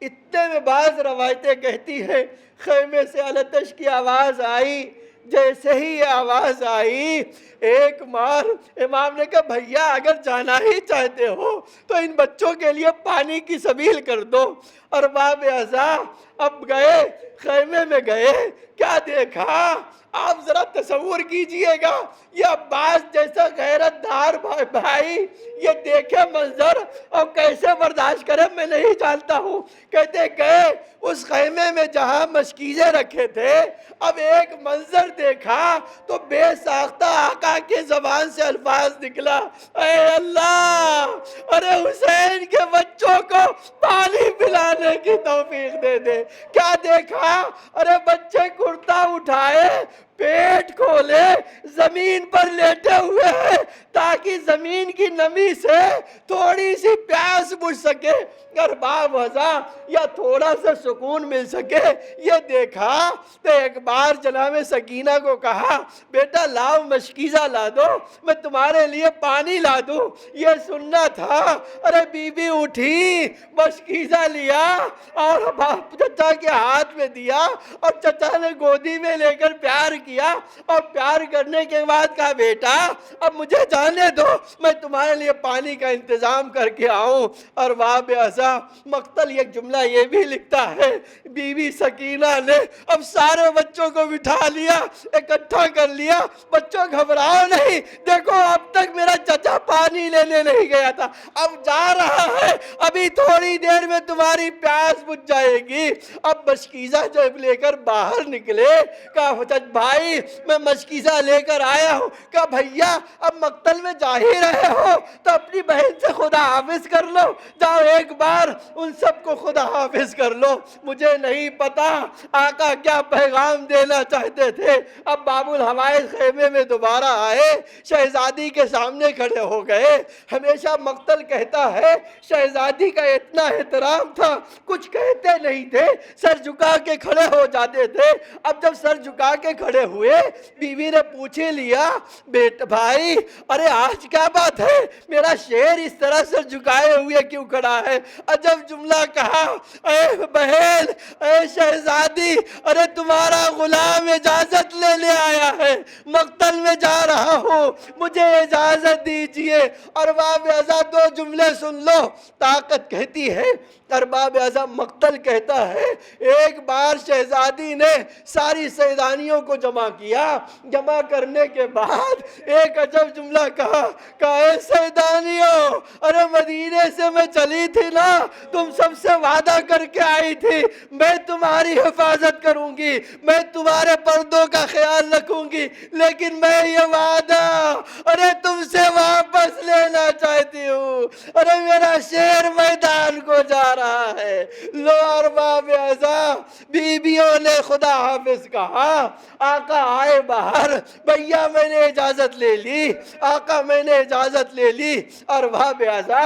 اتنے میں بعض روایتیں کہتی ہیں خیمے سے التش کی آواز آئی، جیسے ہی یہ آواز آئی ایک مار امام نے کہا بھیا اگر جانا ہی چاہتے ہو تو ان بچوں کے لیے پانی کی سبیل کر دو۔ اور باب اعضا اب گئے خیمے میں گئے، کیا دیکھا آپ ذرا تصور کیجئے گا، یہ عباس جیسا غیرت دار بھائی یہ دیکھے منظر اور کیسے برداشت کرے میں نہیں جانتا ہوں۔ کہتے گئے اس خیمے میں جہاں مشکیزیں رکھے تھے، اب ایک منظر دیکھا تو بے ساختہ آقا کے زبان سے الفاظ نکلا، اے اللہ ارے حسین کے بچوں کو پانی پلانے کی توفیق دے دے۔ کیا دیکھا؟ ارے بچے کرتا اٹھائے، پیٹ کھولے، زمین پر لیٹے ہوئے ہیں تاکہ زمین کی نمی سے تھوڑی سی پیاس بجھ سکے اور باب وضع یا تھوڑا سا سکون مل سکے۔ یہ دیکھا تو ایک بار جناب سکینہ کو کہا بیٹا لاؤ مشکیزہ لا دو، میں تمہارے لیے پانی لا دوں۔ یہ سننا تھا۔ ارے بی بی اٹھی، مشکیزہ لیا اور چچا کے ہاتھ میں دیا اور چچا نے گودی میں لے کر پیار کیا اور پیار کرنے کے بعد کہا بیٹا اب مجھے جانے دو، میں تمہارے لیے پانی کا انتظام کر کے آؤں۔ اور باب اعضا مقتل ایک جملہ یہ بھی لکھتا ہے بی بی سکینہ نے اب سارے بچوں کو بٹھا لیا، اکٹھا کر لیا، بچوں گھبراؤ نہیں، دیکھو اب تک میرا چچا پانی لینے نہیں گیا تھا، اب جا رہا ہے، ابھی تھوڑی دیر میں تمہاری پیاس بجھ جائے گی۔ اب مشکیزہ جب لے کر باہر نکلے کہا بھائی میں مشکیزہ لے کر آیا ہوں۔ کہا بھیا اب مقتل میں جا ہی رہے ہو تو اپنی بہن سے خدا حافظ کر لو، جاؤ ایک بار ان سب کو خدا حافظ کر لو۔ مجھے نہیں پتا آقا کیا پیغام دینا چاہتے تھے۔ اب باب الحوائج خیمے میں دوبارہ آئے، شہزادی کے سامنے کھڑے ہو گئے۔ ہمیشہ مقتل کہتا ہے شہزادی کا اتنا احترام تھا کچھ کہتے نہیں تھے، سر جھکا کے کھڑے ہو جاتے تھے۔ اب جب سر جھکا کے کھڑے ہوئے بیوی نے پوچھ لیا بیٹا بھائی ارے آج کیا بات ہے، میرا شیر اس طرح سر جھکائے ہوئے کیوں کھڑا ہے؟ عجب جملہ کہا، اے بہن اے شہزادی ارے تمہارا غلام اجازت لینے آیا ہے، مقتل میں جا رہا ہوں، مجھے اجازت دیجئے۔ ارباب اعضا دو جملے سن لو، طاقت کہتی ہے ارباب اعضا مقتل کہتا ہے ایک بار شہزادی نے ساری سیدانیوں کو جمع کیا، جمع کرنے کے بعد ایک عجب جملہ کہا کہ اے سیدانیوں ارے مدینے سے میں چلی تھی نا، تم سب سے وعدہ کر کے آئی تھی میں تمہاری حفاظت کروں گی، میں تمہارے پردوں کا خیال رکھوں گی، لیکن میں یہ وعدہ ارے تم سے واپس لینا چاہتی ہوں۔ ارے میرا شیر میدان کو جا رہا ہے۔ لو ارباب اعضا بیویوں نے خدا حافظ کہا، آقا آئے باہر، بھیا میں نے اجازت لے لی، آقا میں نے اجازت لے لی۔ ارباب اعضا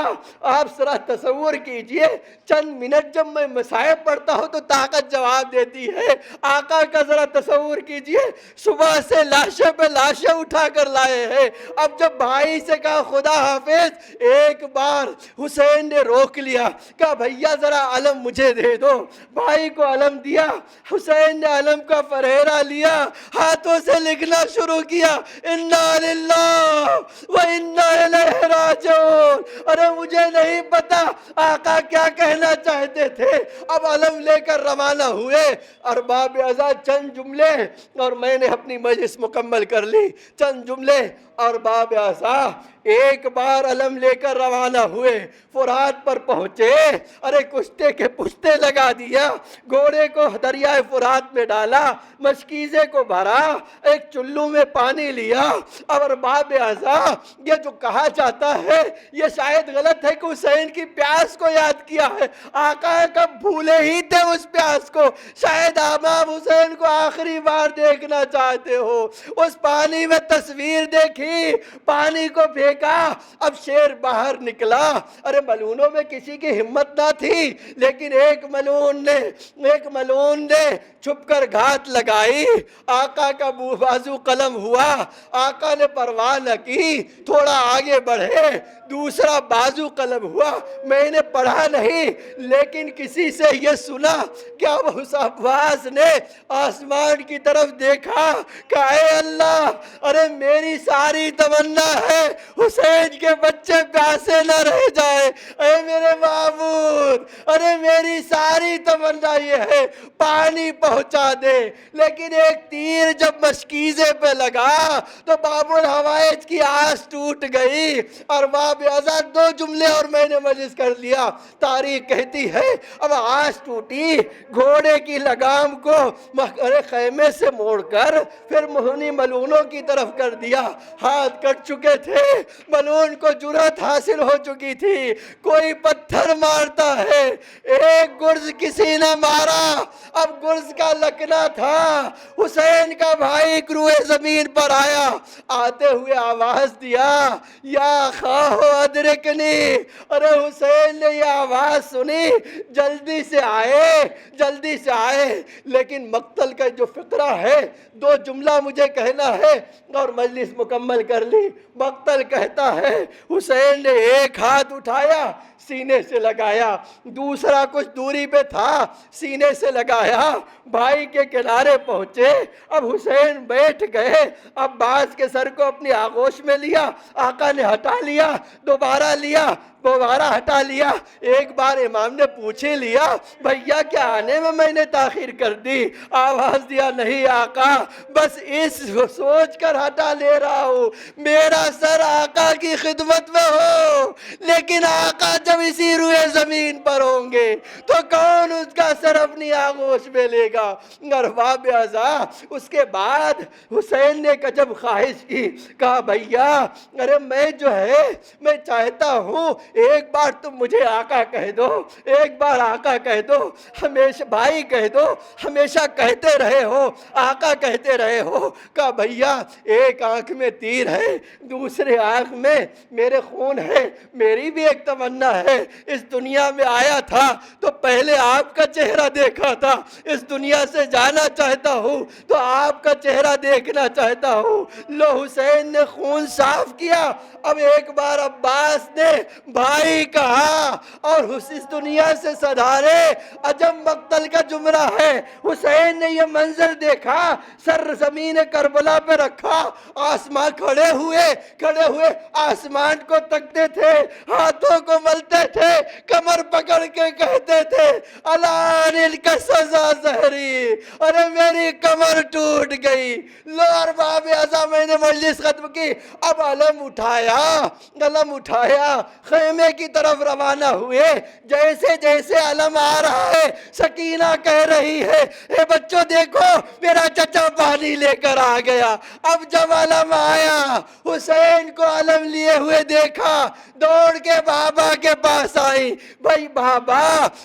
آپ ذرا تصور کیجئے چند منٹ جب میں مصائب پڑھتا ہوں تو طاقت جواب دیتی ہے، آقا کا ذرا تصور کیجئے صبح سے لاشیں پہ لاشیں اٹھا کر لائے ہیں۔ اب جب بھائی سے کہا خدا حافظ، ایک بار حسین نے روک لیا، کہا بھیا ذرا علم مجھے دے دو، بھائی کو علم دیا، حسین نے علم کا فرہیرا لیا، ہاتھوں سے لکھنا شروع کیا انا للہ و انا الیہ راجعون۔ ارے مجھے نہیں پتا آقا کیا کہنا چاہتے تھے۔ اب علم لے کر روانہ ہوئے۔ ارباب اعضا چند جملے اور میں نے اپنی مجلس مکمل کر لی، چند جملے۔ ارباب اعضا ایک بار علم لے کر روانہ ہوئے، فرات پر پہنچے، ارے کشتے کے پشتے لگا دیا، گھوڑے کو دریائے فرات میں ڈالا، مشکیزے کو بھرا، ایک چلو میں پانی لیا۔ اور ارباب اعضا یہ جو کہا جا جاتا ہے یہ شاید غلط ہے کہ حسین کی پیاس کو یاد کیا ہے. آقا کب بھولے ہی تھے اس پیاس کو. شاید امام حسین کو آخری بار دیکھنا چاہتے ہو. اس پانی میں تصویر دیکھی, پانی کو پھینکا, اب شیر باہر نکلا. ارے ملعونوں میں کسی کی ہمت نہ تھی, لیکن ایک ملعون نے چھپ کر گھات لگائی. آقا کا بازو قلم ہوا, آقا نے پرواہ نہ کی, تھوڑا آگے بڑھے, دوسرا بازو قلم ہوا. میں نے پڑھا نہیں لیکن کسی سے یہ سنا کہ اب اس عباس نے آسمان کی طرف دیکھا کہ اے اللہ, ارے میری ساری تمنا ہے حسین کے بچے پیاسے نہ رہ جائے. اے میرے معبود, ارے میری ساری تمنا یہ ہے پانی پہنچا دے. لیکن ایک تیر جب مشکیزے پہ لگا تو باب الحوائج کی آس ٹوٹ گئی. اور باب ازاد 2 جملے اور میں نے مجلس کر لیا. تاریخ کہتی ہے اب آس ٹوٹی, گھوڑے کی لگام کو خیمے سے موڑ کر پھر مہنی ملعونوں کی طرف کر دیا. ہاتھ کٹ چکے تھے, ملعون کو جرأت حاصل ہو چکی تھی. کوئی پتھر مارتا ہے, ایک گرز کسی نے مارا, اب گرز کا لکنا تھا. حسین کا بھائی روئے زمین پر آیا, آتے ہوئے آواز دیا یا خواہ ادرکنی. ارے حسین نے یہ آواز سنی, جلدی سے آئے. لیکن مقتل کا جو فقرہ ہے 2 جملہ مجھے کہنا ہے اور مجلس مکمل کر لی. مقتل کہتا ہے حسین نے ایک ہاتھ اٹھایا, سینے سے لگایا, دوسرا کچھ دوری پہ تھا, سینے سے لگایا, بھائی کے کنارے پہنچے. اب حسین بیٹھ گئے, عباس کے سر کو اپنی آغوش میں لیا, آقا نے ہٹا لیا, دوبارہ ہٹا لیا. ایک بار امام نے پوچھ ہی لیا بھیا کیا آنے میں نے تاخیر کر دی. آواز دیا نہیں آقا, بس اس سوچ کر ہٹا لے رہا ہوں میرا سر آقا کی خدمت میں ہو, لیکن آقا جب اسی روئے زمین پر ہوں گے تو کون اس کا سر اپنی آغوش میں لے گا. ارباب ازا اس کے بعد حسین نے جب خواہش کی, کہا بھیا ارے میں چاہتا ہوں ایک بار تم مجھے آقا کہہ دو, ایک بار آقا کہہ دو, ہمیشہ بھائی کہہ دو, ہمیشہ کہتے رہے ہو آقا کہتے رہے ہو. کہا بھیا ایک آنکھ میں تیر ہے, دوسرے آنکھ میں میرے خون ہے. میری بھی ایک تمنا ہے, اس دنیا میں آیا تھا تو پہلے آپ کا چہرہ دیکھا تھا, اس دنیا سے جانا چاہتا ہوں تو آپ کا چہرہ دیکھنا چاہتا ہوں. لو حسین نے خون صاف کیا. اب ایک بار عباس نے بھائی کہا اور اس دنیا سے سدھارے. عجب مقتل کا جملہ ہے. حسین نے یہ منظر دیکھا, سر زمین کربلا پہ رکھا, آسمان کھڑے ہوئے آسمان کو تکتے تھے, ہاتھوں کو ملتے تھے, کمر پکڑ کے کہتے تھے الان کا سزا زہری. ارے میری کمر ٹوٹ گئی. لو ارباب ازا میں نے مجلس ختم کی. اب علم اٹھایا, خیمے کی طرف روانہ ہوئے. جیسے جیسے علم آ رہا ہے سکینہ کہہ رہی ہے اے بچوں دیکھو میرا چچا پانی لے کر آ گیا. اب جب علم آیا حسین کو علم لیے ہوئے دیکھا, دوڑ کے بابا کے پاس آئی. بھائی بابا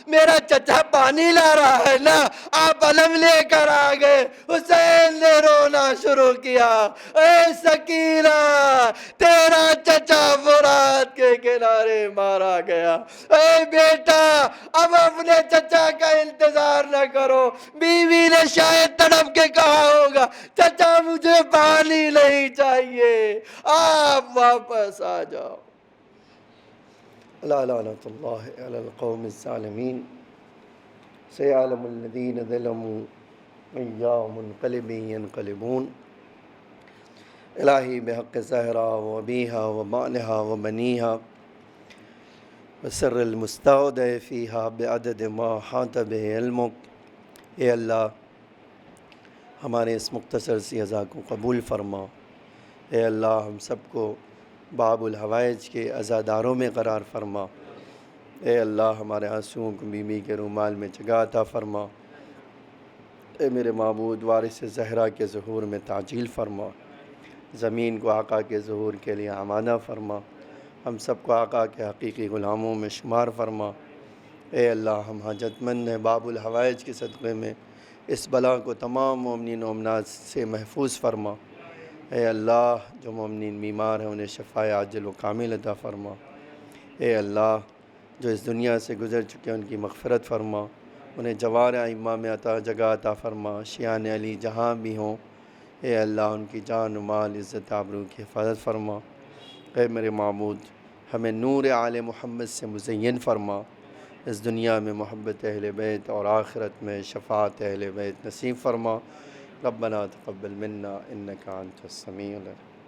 میرا چچا پانی لا رہا ہے نا, آپ علم لے کر آ گئے. حسین نے رونا شروع کیا, اے سکینہ تیرا چچا فرات کے کنارے مارا گیا. اے بیٹا اب اپنے چچا کا انتظار نہ کرو. بیوی نے شاید تڑپ کے کہا ہوگا چچا مجھے پانی نہیں چاہیے, آپ واپس آ جاؤ. لعنت اللہ علی القوم الظالمین. سیعلم الذین ظلموا أَيَّ منقلب ينقلبون. الہی بحق زہرا و ابیہا و مالہا و بنیہا وسر المستودع فیہا بعدد ما حاط بہ علمک. اے اللہ ہمارے اس مختصر سی عزا کو قبول فرما. اے اللہ ہم سب کو باب الحوائج کے عزاداروں میں قرار فرما. اے اللہ ہمارے آنسوؤں کو بیوی کے رومال میں جگہ عطا فرما. اے میرے معبود وارث زہرا کے ظہور میں تعجیل فرما. زمین کو آقا کے ظہور کے لیے آمادہ فرما. ہم سب کو آقا کے حقیقی غلاموں میں شمار فرما۔ اے اللہ ہم حاجت مند ہیں، باب الحوائج کے صدقے میں اس بلا کو تمام مومنین و مومنات سے محفوظ فرما۔ اے اللہ جو مومنین بیمار ہیں انہیں شفائے عاجل و کامل عطا فرما۔ اے اللہ جو اس دنیا سے گزر چکے ہیں ان کی مغفرت فرما، انہیں جوار ائمہ میں جگہ عطا فرما، شیعان علی جہاں بھی ہوں۔ اے اللہ ان کی جان و مال عزت آبرو کی حفاظت فرما۔ اے میرے معبود ہمیں نور آل محمد سے مزین فرما، اس دنیا میں محبت اہل بیت اور آخرت میں شفاعت اہل بیت نصیب فرما۔ ربنا تقبل منا انک انت السمیع العلیم۔